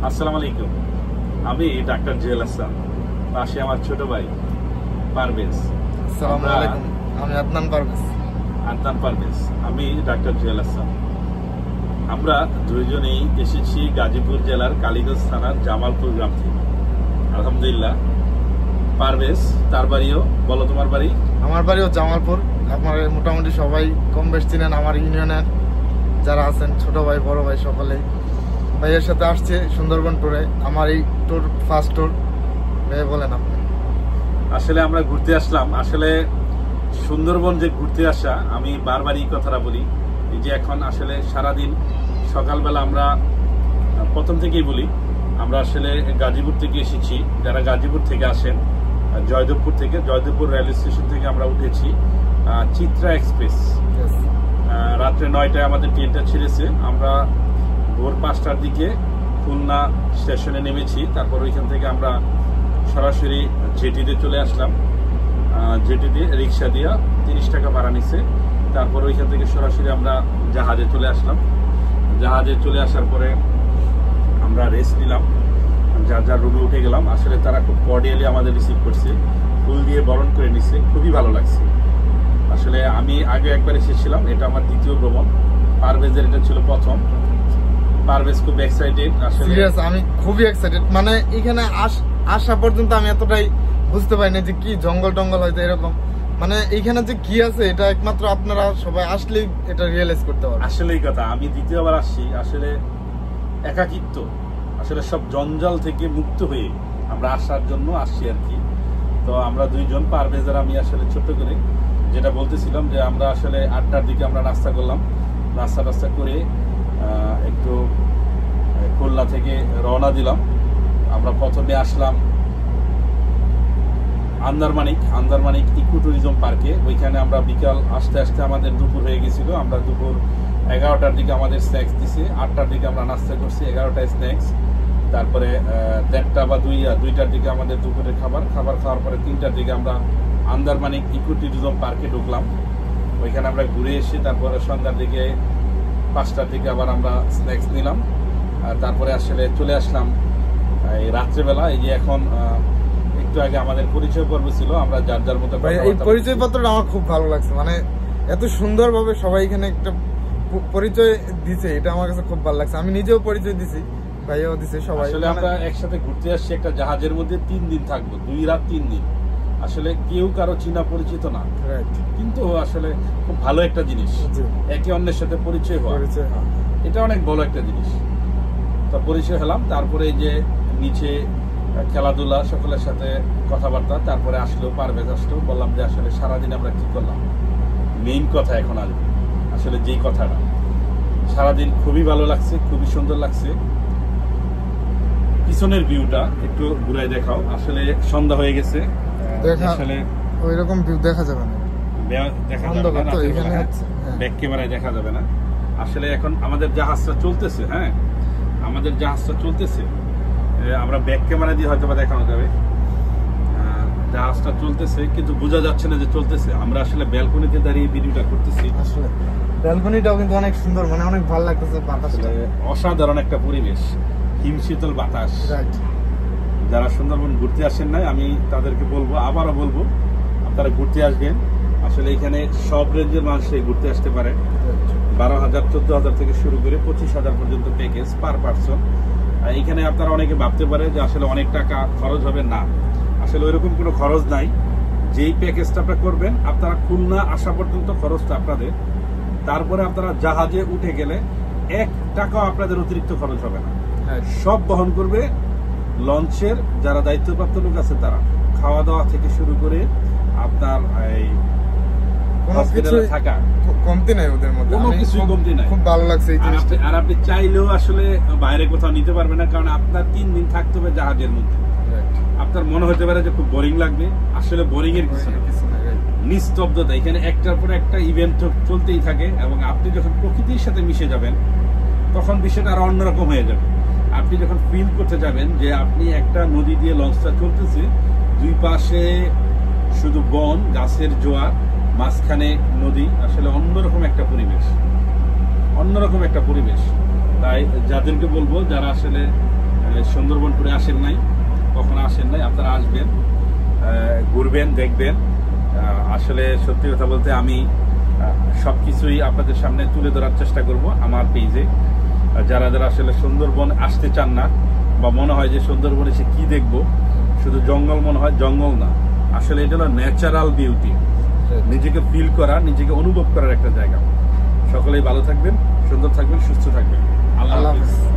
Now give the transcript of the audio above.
আসসালামু আলাইকুম। আমি ডাক্তার জুয়েল হাসান, পাশে আমার ছোট ভাই পারভেজ। আসসালামু আলাইকুম, আমি আদনান পারভেজ। আমি ডাক্তার জুয়েল হাসান। আমরা দুইজনেই এসেছি গাজীপুর জেলার কালীগঞ্জ থানার জামালপুর গ্রাম থেকে। আলহামদুলিল্লাহ। পারভেজ তার বাড়িও, বলো তোমার বাড়ি? আমার বাড়িও জামালপুর। আপনার মোটামুটি সবাই কম বেশ চিনেন আমার ইউনিয়নের যারা আছেন, ছোট ভাই বড় ভাই সকলেই। ভাইয়ের সাথে আসছে সুন্দরবন ট্যুরে। আমার এই ট্যুর ফার্স্ট ট্যুর। ভাই বলেন আপনি। আসলে আমরা ঘুরতে আসলাম। আসলে সুন্দরবন যে ঘুরতে আসা, আমি বারবার এই কথাটা বলি, এই যে এখন আসলে সারাদিন সকালবেলা আমরা প্রথম থেকেই বলি, আমরা আসলে গাজীপুর থেকে এসেছি। যারা গাজীপুর থেকে আসেন, জয়দেবপুর রেল স্টেশন থেকে আমরা উঠেছি চিত্রা এক্সপ্রেস। রাত্রে 9টায় আমাদের ট্রেনটা ছেড়েছে। আমরা ভোর 5টার দিকে খুলনা স্টেশনে নেমেছি। তারপর ওইখান থেকে আমরা সরাসরি জেটিতে চলে আসলাম। জেটিতে রিক্সা দিয়ে 30 টাকা ভাড়া নিচ্ছে। তারপর ওইখান থেকে সরাসরি আমরা জাহাজে চলে আসলাম। জাহাজে চলে আসার পরে আমরা রেস্ট নিলাম, যার যার রুমে উঠে গেলাম। আসলে তারা খুব কর্ডিয়ালি আমাদের রিসিভ করছে, ফুল দিয়ে বরণ করে নিচ্ছে, খুবই ভালো লাগছে। আসলে আমি আগে একবার এসেছিলাম, এটা আমার দ্বিতীয় ভ্রমণ। পারভেজের এটা ছিল প্রথম। পারভেজ খুব এক্সাইটেড। আসলে আমি খুবই এক্সাইটেড। মানে এখানে আসা পর্যন্ত আমি এতটাই বুঝতে পারিনি যে কি জঙ্গল টঙ্গল হয়তো এরকম। মানে এইখানে যে কি আছে এটা একমাত্র আপনারা সবাই আসলেই এটা রিয়েলাইজ করতে পারবেন। আসলেই কথা, আমি দ্বিতীয়বার আসছি। আসলে একাকিত্ব, আসলে সব জঞ্জাল থেকে মুক্ত হয়ে আমরা আসার জন্য আসছি আর কি। তো আমরা দুইজন, পারভেজ আর আমি, আসলে ছোট্ট করে যেটা বলতেছিলাম যে আমরা আসলে 8টার দিকে আমরা নাস্তা করলাম। নাস্তা করে একটু খুলনা থেকে রওনা দিলাম। আমরা প্রথমে আসলাম আন্দারমানিক ইকো ট্যুরিজম পার্কে। ওইখানে আমরা বিকাল আসতে আসতে আমাদের দুপুর হয়ে গেছিল। আমরা দুপুর 11টার দিকে আমাদের স্ন্যাক্স দিছে। 8টার দিকে আমরা নাস্তা করছি, 11টায় স্ন্যাক্স। তারপরে 1টা বা 2টার দিকে আমাদের দুপুরের খাবার খাওয়ার পরে 3টার দিকে আমরা আন্দারমানিক ইকো ট্যুরিজম পার্কে ঢুকলাম। ওইখানে আমরা ঘুরে এসে তারপরে সন্ধ্যার দিকে 5টার দিকে আবার আমরা স্ন্যাক্স নিলাম। তারপরে আসলে চলে আসলাম এই রাত্রেবেলা। এই যে এখন একটু আগে আমাদের পরিচয় পর্ব ছিল, আমরা যার যার মতো। এই পরিচয় পত্রটা আমার খুব ভালো লাগছে। মানে এত সুন্দরভাবে সবাই এখানে একটা পরিচয় দিছে, এটা আমার কাছে খুব ভালো লাগছে। আমি নিজেও পরিচয় দিছি, ভাইও দিছে, সবাই। আসলে আমরা একসাথে ঘুরতে আসছি একটা জাহাজের মধ্যে, 3 দিন থাকবো, 2 রাত 3 দিন। আসলে কেউ কারো চিনা পরিচিত না, কিন্তু আসলে খুব ভালো একটা জিনিস একে অন্যের সাথে পরিচয় হওয়া। এটা অনেক বড় একটা জিনিস। তো পরিচয় হলাম। তারপরে যে নিচে খেলাধুলা, সকলের সাথে কথাবার্তা। তারপরে আসলো পারভেজ, আসলো, বললাম যে আসলে সারাদিন আমরা কি করলাম। মেইন কথা এখন আসবে, আসলে যেই কথাটা সারাদিন খুবই ভালো লাগছে, খুবই সুন্দর লাগছে। পিছনের ভিউটা একটু ঘুরাই দেখাও। আসলে সন্ধ্যা হয়ে গেছে, আসলে ওইরকম ভিউ দেখা যাবে না, ব্যাক ক্যামেরায় দেখা যাবে না। আসলে এখন আমাদের জাহাজটা চলতেছে। হ্যাঁ, আমাদের জাহাজটা চলতেছে। আমরা ব্যাক ক্যামেরা দিয়ে হয়তো বা দেখানো যাবে। জাহাজটা চলতেছে কিন্তু বোঝা যাচ্ছে না যে চলতেছে। আমরা আসলে ব্যালকনিতে দাঁড়িয়ে ভিডিওটা করতেছি। আসলে ব্যালকনিটাও কিন্তু অনেক সুন্দর, মানে অনেক ভালো লাগতেছে। বাতাসটা অসাধারণ একটা পরিবেশ, হিমশীতল বাতাস। যারা সুন্দরবন ঘুরতে আসেন নাই, আমি তাদেরকে বলবো, আবারও বলবো, আপনারা ঘুরতে আসবেন। আসলে এখানে সব রেঞ্জের মানুষই ঘুরতে আসতে পারে। 12,000 14,000 থেকে শুরু করে 25,000 পর্যন্ত প্যাকেজ পার পার্সন। এখানে আপনারা অনেকে ভাবতে পারে যে আসলে অনেক টাকা খরচ হবে। না, আসলে ওইরকম কোনো খরচ নাই। যেই প্যাকেজটা আপনারা করবেন, আপনারা খুলনা আসা পর্যন্ত খরচটা আপনাদের। তারপরে আপনারা জাহাজে উঠে গেলে 1 টাকাও আপনাদের অতিরিক্ত খরচ হবে না। সব বহন করবে লঞ্চের যারা দায়িত্বপ্রাপ্ত লোক আছে তারা। খাওয়া দাওয়া থেকে শুরু করে আপনার এই হসপিটালে থাকা, কমতি নাই ওদের মধ্যে, কোনো কিছুই কমতি নাই। খুব ভালো লাগছে এই জিনিসটা। আর আপনি চাইলেও আসলে বাইরে কোথাও নিতে পারবেন না, কারণ আপনার 3 দিন থাকতে হবে জাহাজের মধ্যে। আপনার মনে হতে পারে যে খুব বোরিং লাগবে, আসলে বোরিং এর কিছু না। নিস্তব্ধতা, এখানে একটার পর একটা ইভেন্ট চলতেই থাকে। এবং আপনি যখন প্রকৃতির সাথে মিশে যাবেন, তখন বিষয়টা আরো অন্যরকম হয়ে যাবে। আপনি যখন ফিল করতে যাবেন যে আপনি একটা নদী দিয়ে লঞ্চটা চলতেছে, 2 পাশে শুধু বন, গাছের জোয়ার, মাঝখানে নদী। আসলে অন্যরকম একটা পরিবেশ। তাই যাদেরকে বলবো, যারা আসলে সুন্দরবন ট্যুরে আসেন নাই, কখনো আসেন নাই, আপনারা আসবেন, ঘুরবেন, দেখবেন। আসলে সত্যি কথা বলতে আমি সবকিছুই আপনাদের সামনে তুলে ধরার চেষ্টা করব আমার পেজে। যারা যারা আসলে সুন্দরবন আসতে চান না, বা মনে হয় যে সুন্দরবন এসে কি দেখবো, শুধু জঙ্গল মনে হয়, জঙ্গল না, আসলে এটা হলো ন্যাচারাল বিউটি, নিজেকে ফিল করা, নিজেকে অনুভব করার একটা জায়গা। সকলেই ভালো থাকবেন, সুন্দর থাকবেন, সুস্থ থাকবেন। আল্লাহ হাফেজ।